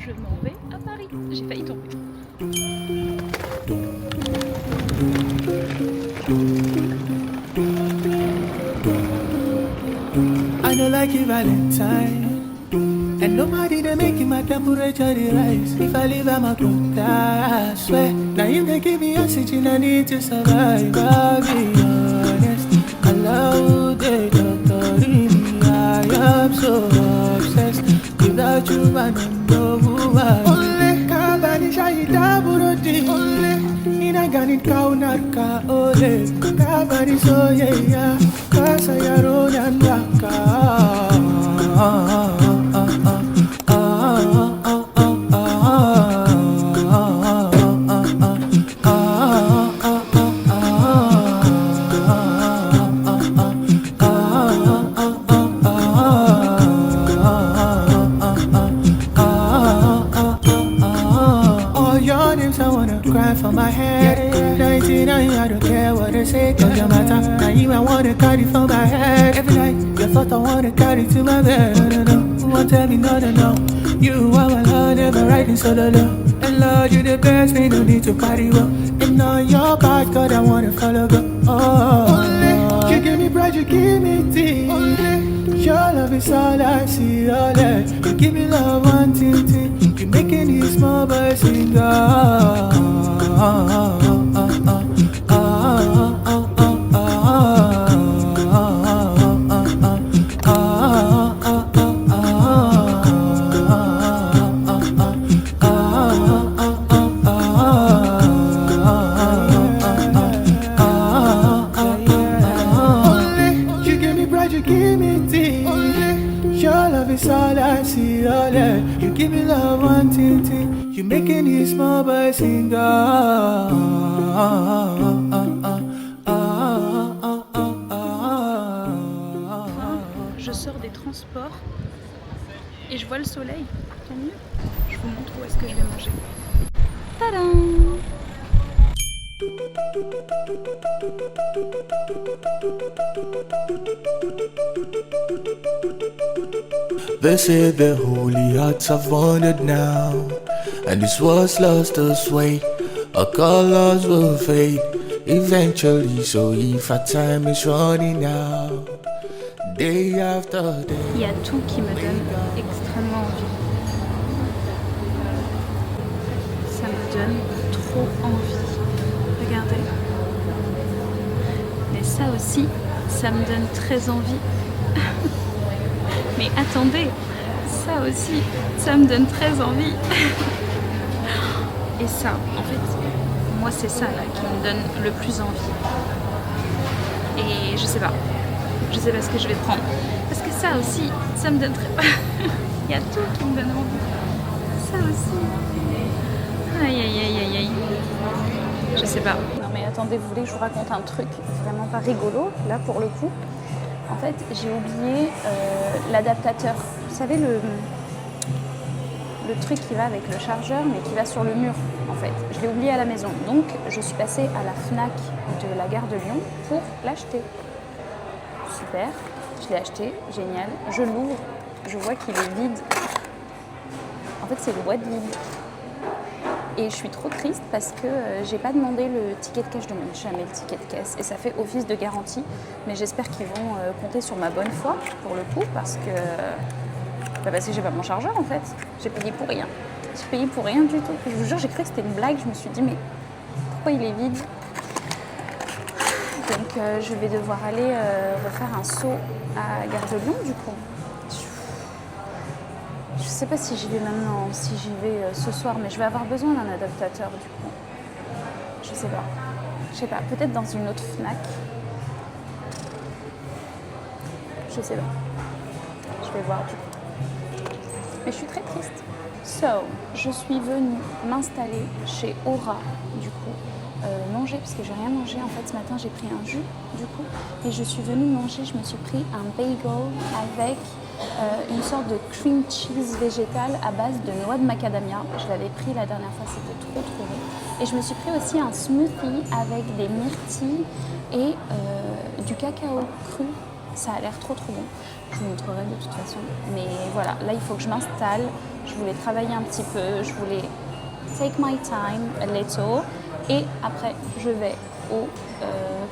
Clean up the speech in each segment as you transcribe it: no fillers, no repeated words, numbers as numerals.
je m'en vais à Paris. J'ai failli tomber. I don't like it Valentine, and nobody they making my temperature rise. If I leave, I'm a good die, I swear. Now you they give me oxygen, I need to survive. I'll be honest, I love the doctor in me. I am so obsessed. Without you, I don't know who I am. Only kabani shahida burodi. Only ina ganit kaunarka. Ole kabani so yeah. Kasa yaron and raka. For my head, 99, I don't care what they say, cause your matter. Now you I wanna carry for my head. Every night, your thought I wanna carry to my bed. No, no, no, who won't tell me no, no, no. You are my love, never riding solo, no. And Lord, you the best, me no need to party, well. And on your part, God, I wanna follow, go. Oh, only, you give me pride, you give me tea. Only, your love is all I see, all that. You give me love, one thing. You making these small boys sing, all I see, all that. You give me love, one thing. You making these small boys sing. Je sors des transports et je vois le soleil. Tant mieux. Je vous montre où est-ce que je vais manger. Tadam! They say the holy hearts have wandered now, and this was lost us way. Our colors will fade eventually, so if our time is running out, day after day. Il y a tout qui me donne extrêmement envie. Ça me donne trop envie. Regardez. Mais ça aussi, ça me donne très envie. Mais attendez, ça aussi, ça me donne très envie. Et ça, en fait, moi c'est ça là qui me donne le plus envie. Et je sais pas ce que je vais prendre. Parce que ça aussi, ça me donne très... Il y a tout qui me donne envie. Ça aussi. Aïe aïe aïe aïe aïe. Je sais pas. Non mais attendez, vous voulez que je vous raconte un truc vraiment pas rigolo, là pour le coup. En fait, j'ai oublié l'adaptateur. Vous savez, le truc qui va avec le chargeur, mais qui va sur le mur, en fait. Je l'ai oublié à la maison. Donc, je suis passée à la Fnac de la gare de Lyon pour l'acheter. Super, je l'ai acheté, génial. Je l'ouvre, je vois qu'il est vide. En fait, c'est une boîte vide. Et je suis trop triste parce que j'ai pas demandé le ticket de caisse, je demande jamais le ticket de caisse et ça fait office de garantie. Mais j'espère qu'ils vont compter sur ma bonne foi pour le coup parce que j'ai pas mon chargeur en fait. J'ai payé pour rien. J'ai payé pour rien du tout. Je vous jure, j'ai cru que c'était une blague. Je me suis dit mais pourquoi il est vide? Donc je vais devoir aller refaire un saut à Gare de Lyon du coup. Je sais pas si j'y vais maintenant, si j'y vais ce soir, mais je vais avoir besoin d'un adaptateur du coup. Je sais pas, peut-être dans une autre Fnac. Je sais pas. Je vais voir du coup. Mais je suis très triste. Je suis venue m'installer chez Aura du coup. Manger, parce que j'ai rien mangé en fait ce matin, j'ai pris un jus du coup. Et je suis venue manger, je me suis pris un bagel avec une sorte de cream cheese végétal à base de noix de macadamia. Je l'avais pris la dernière fois, c'était trop bon. Et je me suis pris aussi un smoothie avec des myrtilles et du cacao cru. Ça a l'air trop bon. je vous montrerai de toute façon. Mais voilà, là il faut que je m'installe. Je voulais travailler un petit peu, je voulais take my time a little. Et après, je vais au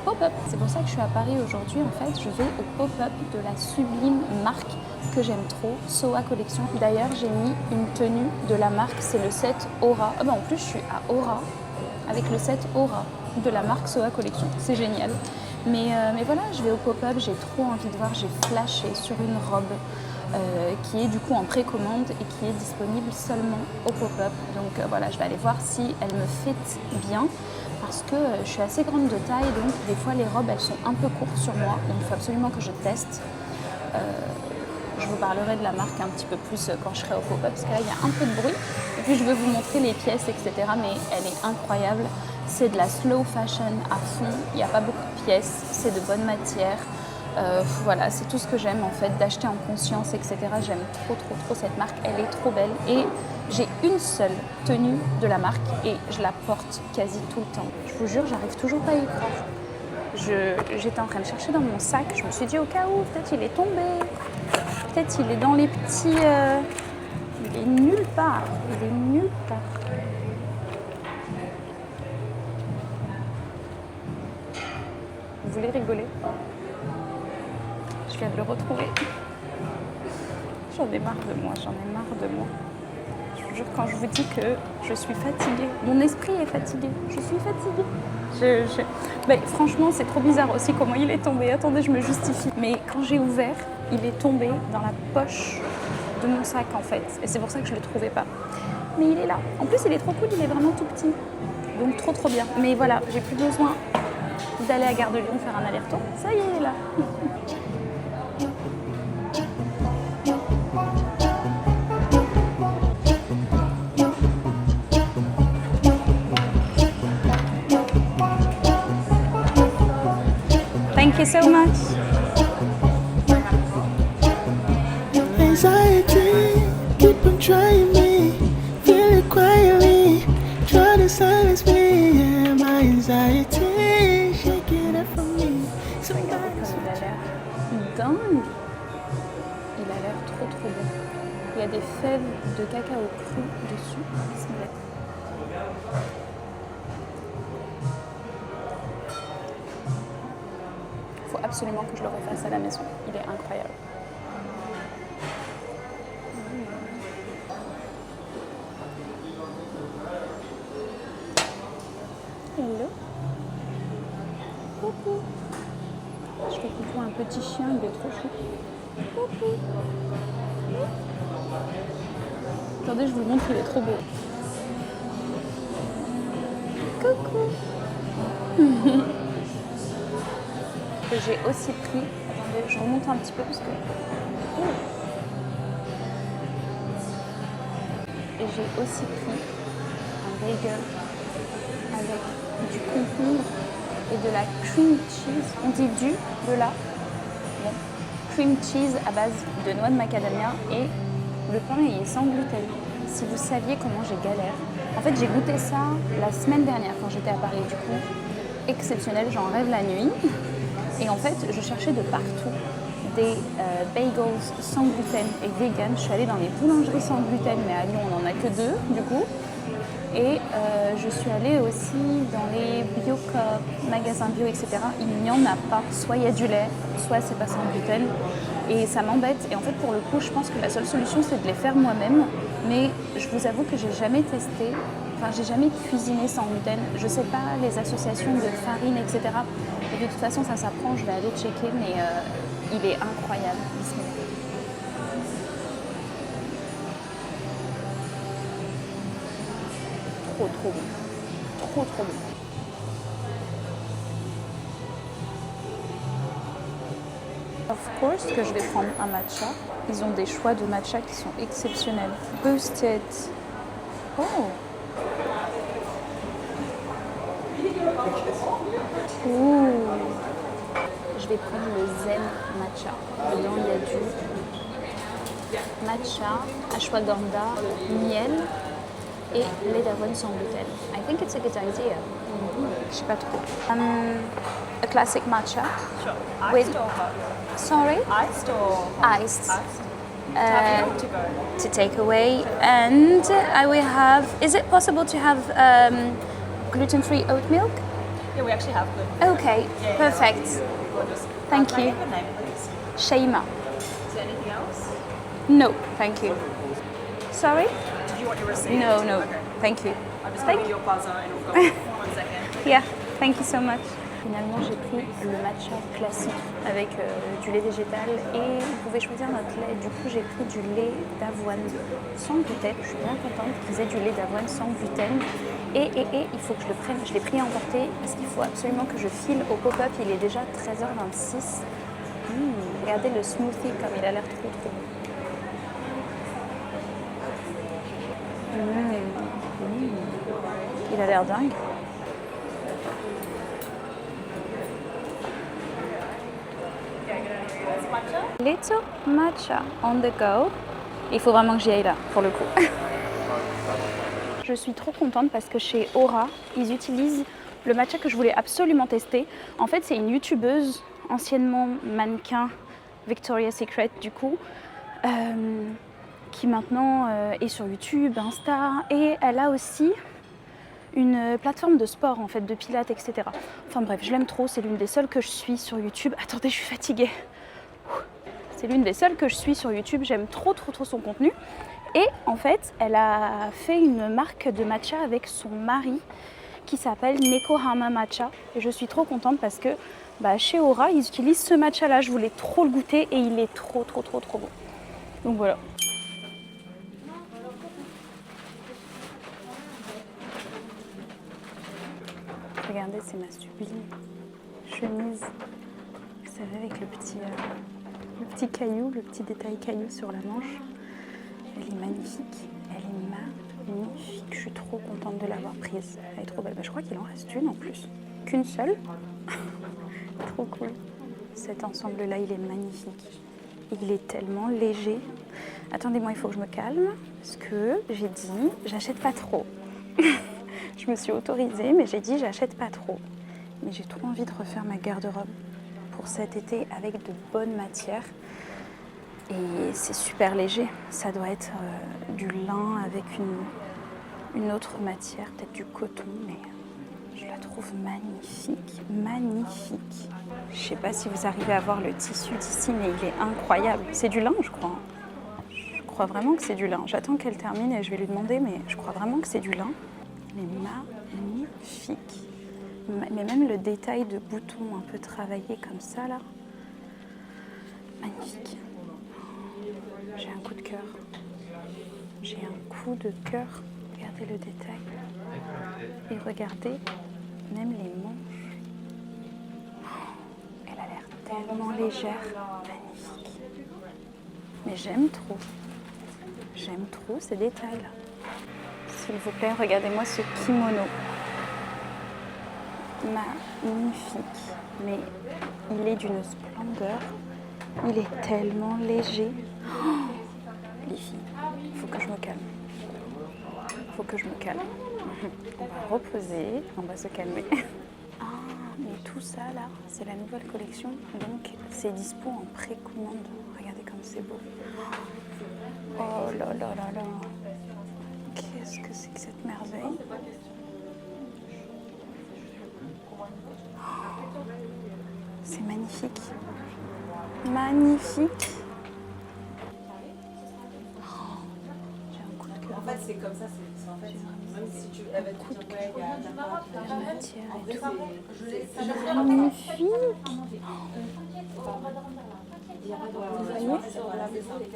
pop-up. C'est pour ça que je suis à Paris aujourd'hui. En fait, je vais au pop-up de la sublime marque que j'aime trop, Soa Collection. D'ailleurs, j'ai mis une tenue de la marque, c'est le set Aura. Ah bah en plus, je suis à Aura avec le set Aura de la marque Soa Collection. C'est génial. Mais voilà, je vais au pop-up, j'ai trop envie de voir. J'ai flashé sur une robe qui est du coup en précommande et qui est disponible seulement au pop-up. Donc voilà, je vais aller voir si elle me fit bien. Parce que je suis assez grande de taille, donc des fois les robes elles sont un peu courtes sur moi, donc il faut absolument que je teste. Je vous parlerai de la marque un petit peu plus quand je serai au pop-up, parce que là il y a un peu de bruit. Et puis je vais vous montrer les pièces, etc. Mais elle est incroyable. C'est de la slow fashion à fond, il n'y a pas beaucoup de pièces, c'est de bonne matière. Voilà, c'est tout ce que j'aime en fait, d'acheter en conscience, etc. J'aime trop cette marque, elle est trop belle. Et j'ai une seule tenue de la marque et je la porte quasi tout le temps. Je vous jure, j'arrive toujours pas à y croire. J'étais en train de chercher dans mon sac, je me suis dit au cas où, peut-être il est tombé, peut-être il est dans les petits... Il est nulle part, il est nulle part. Vous voulez rigoler? Je viens de le retrouver. J'en ai marre de moi, Je vous jure, quand je vous dis que je suis fatiguée, mon esprit est fatigué, je suis fatiguée. Mais franchement, c'est trop bizarre aussi comment il est tombé. Attendez, je me justifie. Mais quand j'ai ouvert, il est tombé dans la poche de mon sac en fait. Et c'est pour ça que je ne le trouvais pas. Mais il est là. En plus, il est trop cool, il est vraiment tout petit. Donc trop bien. Mais voilà, j'ai plus besoin d'aller à Gare de Lyon faire un aller-retour. Ça y est, il est là. Thank you so much. Anxiety, keep on trying me. Feel it quietly, try to silence me. Yeah, my anxiety, shaking it from me. Regardez comme il a l'air dingue. Il a l'air trop bon. Il y a des fèves de cacao cru dessus. Bismillah. Il faut absolument que je le refasse à la maison. Il est incroyable. Hello. Coucou. Je fais coucou à un petit chien, il est trop chou. Coucou. Attendez, je vous le montre, il est trop beau. Coucou. Que j'ai aussi pris, attendez, je remonte un petit peu parce que... Et j'ai aussi pris un bagel avec du concombre et de la cream cheese. On dit de la cream cheese à base de noix de macadamia et le pain est sans gluten. Si vous saviez comment j'ai galère. En fait, j'ai goûté ça la semaine dernière quand j'étais à Paris. Du coup, exceptionnel, j'en rêve la nuit. Et en fait, je cherchais de partout des bagels sans gluten et vegan. Je suis allée dans les boulangeries sans gluten, mais à Lyon, on n'en a que 2 du coup. Et je suis allée aussi dans les Biocoop, magasins bio, etc. Il n'y en a pas. Soit il y a du lait, soit c'est pas sans gluten. Et ça m'embête. Et en fait, pour le coup, je pense que la seule solution, c'est de les faire moi-même. Mais je vous avoue que j'ai jamais testé. Enfin, j'ai jamais cuisiné sans gluten. Je sais pas les associations de farine, etc. Et de toute façon, ça s'apprend. Je vais aller checker. Mais il est incroyable. Bismillah. Trop bon. Trop bon. Of course que je vais prendre un matcha. Ils ont des choix de matcha qui sont exceptionnels. Boosted. Oh. Ouh. Je vais prendre le Zen matcha. Dedans il y a du matcha, ashwagandha, miel et lait d'avoine sans gluten. I think it's a good idea. Je sais pas trop. a classic matcha. Sure. With- Iced or hot? Sorry? Iced or hot? Iced. To have it or to go? To take away. And I will have, is it possible to have gluten-free oat milk? Yeah, we actually have gluten. Okay, Yeah, perfect. Gorgeous. Thank Can I you. get your name, please? Shaima. Is there anything else? No, thank you. Sorry? Did you want your receipt? No, no, Okay. thank you. I'll just Thank give you your buzzer and it'll go. 1 second. Yeah, thank you so much. Finalement, j'ai pris le matcha classique avec du lait végétal et vous pouvez choisir notre lait. Du coup, j'ai pris du lait d'avoine sans gluten. Je suis bien contente qu'ils aient du lait d'avoine sans gluten. Et il faut que je le prenne. Je l'ai pris à emporter parce qu'il faut absolument que je file au pop-up. Il est déjà 13h26. Regardez le smoothie comme il a l'air trop bon. Il a l'air dingue. Little matcha on the go. Il faut vraiment que j'y aille là, pour le coup. Je suis trop contente parce que chez Aura, ils utilisent le matcha que je voulais absolument tester. En fait, c'est une youtubeuse, anciennement mannequin Victoria's Secret du coup, qui maintenant est sur YouTube, Insta, et elle a aussi une plateforme de sport en fait, de pilates, etc. Enfin bref, je l'aime trop, c'est l'une des seules que je suis sur YouTube. Attendez, je suis fatiguée. C'est l'une des seules que je suis sur YouTube, j'aime trop son contenu. Et en fait, elle a fait une marque de matcha avec son mari qui s'appelle Nekohama Matcha. Et je suis trop contente parce que chez Aura, ils utilisent ce matcha-là. Je voulais trop le goûter et il est trop bon. Donc voilà. Regardez, c'est ma sublime chemise. Vous savez, avec le petit caillou, le petit détail caillou sur la manche. Elle est magnifique. Elle est magnifique. Je suis trop contente de l'avoir prise. Elle est trop belle. Je crois qu'il en reste une en plus. Qu'une seule. Trop cool. Cet ensemble-là, il est magnifique. Il est tellement léger. Attendez-moi, il faut que je me calme. Parce que j'ai dit, j'achète pas trop. Je me suis autorisée, mais j'ai dit, j'achète pas trop. Mais j'ai trop envie de refaire ma garde-robe pour cet été avec de bonnes matières. Et c'est super léger. Ça doit être du lin avec une autre matière, peut-être du coton, mais je la trouve magnifique, magnifique. Je sais pas si vous arrivez à voir le tissu d'ici, mais il est incroyable. C'est du lin, je crois. Je crois vraiment que c'est du lin. J'attends qu'elle termine et je vais lui demander, mais je crois vraiment que c'est du lin. Il est magnifique. Mais même le détail de boutons un peu travaillé comme ça, là. Magnifique. J'ai un coup de cœur. J'ai un coup de cœur. Regardez le détail. Et regardez même les manches. Elle a l'air tellement légère. Magnifique. Mais j'aime trop. J'aime trop ces détails-là. S'il vous plaît, regardez-moi ce kimono. Magnifique. Mais il est d'une splendeur. Il est tellement léger. Oh, les filles, il faut que je me calme. Il faut que je me calme. On va reposer, on va se calmer. Ah, mais tout ça là, c'est la nouvelle collection. Donc c'est dispo en précommande. Regardez comme c'est beau. Oh là là là là. Qu'est-ce que c'est que cette merveille? C'est magnifique. Magnifique. J'ai un coup de cœur. En fait, c'est comme ça. C'est en fait, même si tu Un coup de cœur. La matière et tout. Magnifique. Vous voyez?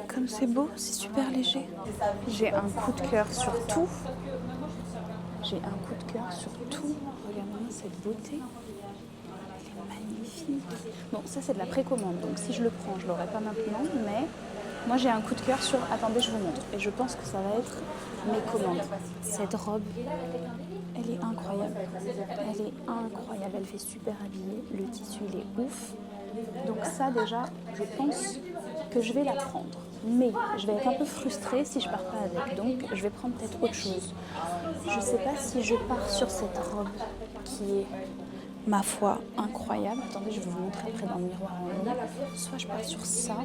Comme c'est beau, c'est super léger. J'ai un coup de cœur sur tout. J'ai un coup de cœur sur tout. Regardez-moi cette beauté. Magnifique. Bon, ça c'est de la précommande, donc si je le prends, je l'aurai pas maintenant, mais moi j'ai un coup de cœur sur... Attendez, je vous montre. Et je pense que ça va être mes commandes. Cette robe, elle est incroyable. Elle est incroyable, elle fait super habillée. Le tissu, il est ouf. Donc ça déjà, je pense que je vais la prendre. Mais je vais être un peu frustrée si je pars pas avec. Donc je vais prendre peut-être autre chose. Je sais pas si je pars sur cette robe qui est ma foi, incroyable. Attendez, je vais vous montrer après dans le miroir en haut. Soit je pars sur ça,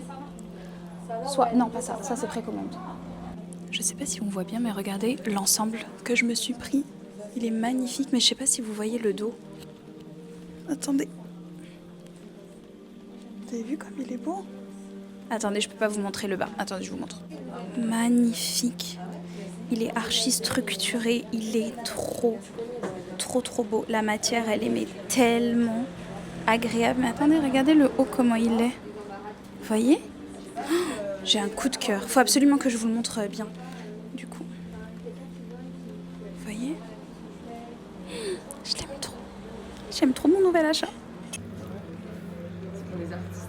soit... Non, pas ça, ça c'est précommande. Je sais pas si on voit bien, mais regardez l'ensemble que je me suis pris. Il est magnifique, mais je sais pas si vous voyez le dos. Attendez. Vous avez vu comme il est beau? Attendez, je peux pas vous montrer le bas. Attendez, je vous montre. Magnifique. Il est archi structuré. Il est trop beau. La matière, elle est mais tellement agréable. Mais attendez, regardez le haut, comment il est. Vous voyez? J'ai un coup de cœur. Faut absolument que je vous le montre bien. Du coup. Vous voyez? Je l'aime trop. J'aime trop mon nouvel achat. C'est pour les artistes.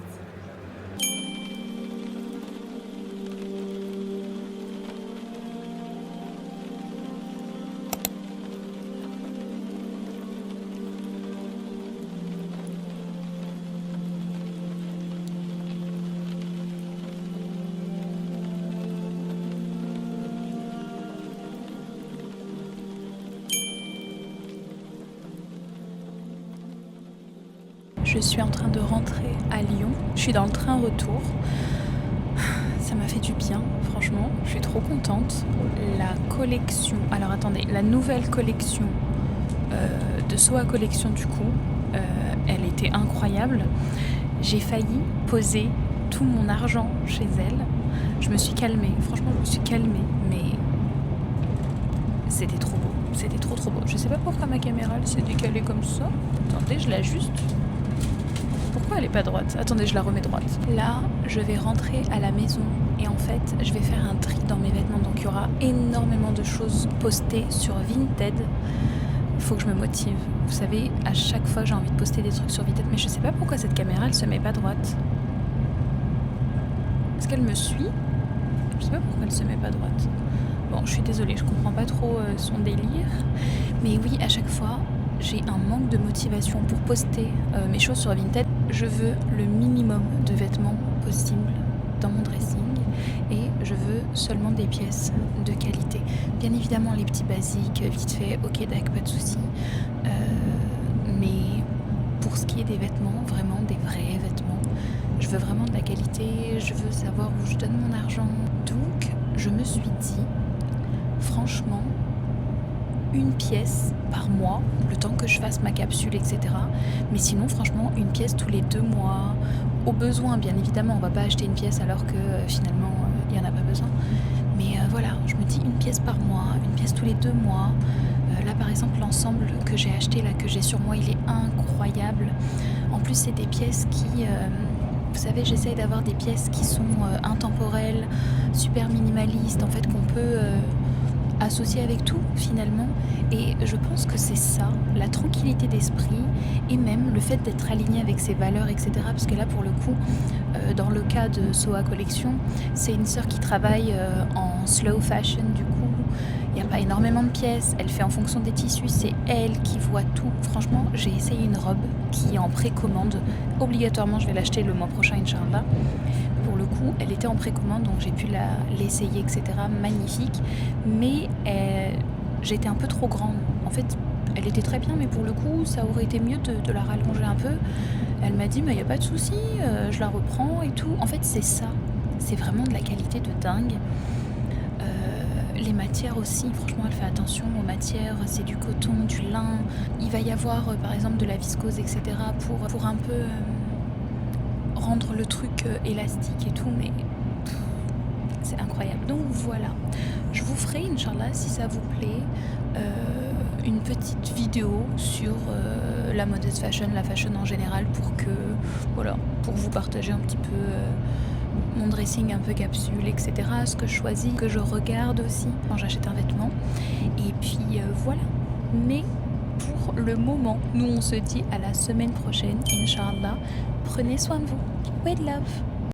Je suis en train de rentrer à Lyon. Je suis dans le train retour. Ça m'a fait du bien, franchement. Je suis trop contente. La collection... Alors attendez, la nouvelle collection de Soa Collection du coup, elle était incroyable. J'ai failli poser tout mon argent chez elle. Je me suis calmée. Franchement, je me suis calmée. Mais c'était trop beau. C'était trop beau. Je sais pas pourquoi ma caméra elle s'est décalée comme ça. Attendez, je l'ajuste. Pourquoi elle est pas droite? Attendez, je la remets droite. Là, je vais rentrer à la maison et en fait, je vais faire un tri dans mes vêtements. Donc, il y aura énormément de choses postées sur Vinted. Il faut que je me motive. Vous savez, à chaque fois, j'ai envie de poster des trucs sur Vinted, mais je sais pas pourquoi cette caméra, elle se met pas droite. Est-ce qu'elle me suit? Je sais pas pourquoi elle se met pas droite. Bon, je suis désolée, je comprends pas trop son délire. Mais oui, à chaque fois, j'ai un manque de motivation pour poster mes choses sur Vinted. Je veux le minimum de vêtements possible dans mon dressing et je veux seulement des pièces de qualité. Bien évidemment, les petits basiques, vite fait, ok, d'accord, pas de soucis. Mais pour ce qui est des vêtements, vraiment des vrais vêtements, je veux vraiment de la qualité, je veux savoir où je donne mon argent. Donc, je me suis dit, franchement, une pièce par mois, le temps que je fasse ma capsule, etc. Mais sinon, franchement, une pièce tous les 2 mois. Au besoin, bien évidemment, on va pas acheter une pièce alors que finalement, il n'y en a pas besoin. Mais voilà, je me dis une pièce par mois, une pièce tous les 2 mois. Là, par exemple, l'ensemble que j'ai acheté, là, que j'ai sur moi, il est incroyable. En plus, c'est des pièces qui... vous savez, j'essaye d'avoir des pièces qui sont intemporelles, super minimalistes, en fait, qu'on peut... associé avec tout finalement, et je pense que c'est ça, la tranquillité d'esprit et même le fait d'être aligné avec ses valeurs, etc. Parce que là pour le coup, dans le cas de Soa Collection, c'est une sœur qui travaille en slow fashion, du coup il n'y a pas énormément de pièces, elle fait en fonction des tissus, c'est elle qui voit tout. Franchement, j'ai essayé une robe qui est en précommande, obligatoirement je vais l'acheter le mois prochain, Inch'Allah. Pour le coup, elle était en précommande, donc j'ai pu l'essayer, etc. Magnifique. Mais j'étais un peu trop grande. En fait, elle était très bien, mais pour le coup, ça aurait été mieux de la rallonger un peu. Elle m'a dit, mais il n'y a pas de souci, je la reprends et tout. En fait, c'est ça. C'est vraiment de la qualité de dingue. Les matières aussi, franchement, elle fait attention aux matières. C'est du coton, du lin. Il va y avoir, par exemple, de la viscose, etc. pour un peu... rendre le truc élastique et tout, mais c'est incroyable. Donc voilà, je vous ferai, Inch'Allah, si ça vous plaît, une petite vidéo sur la modest fashion, la fashion en général, pour vous partager un petit peu mon dressing un peu capsule, etc. Ce que je choisis, que je regarde aussi quand j'achète un vêtement. Et puis voilà. Mais pour le moment, nous on se dit à la semaine prochaine, Inch'Allah. Prenez soin de vous. With love.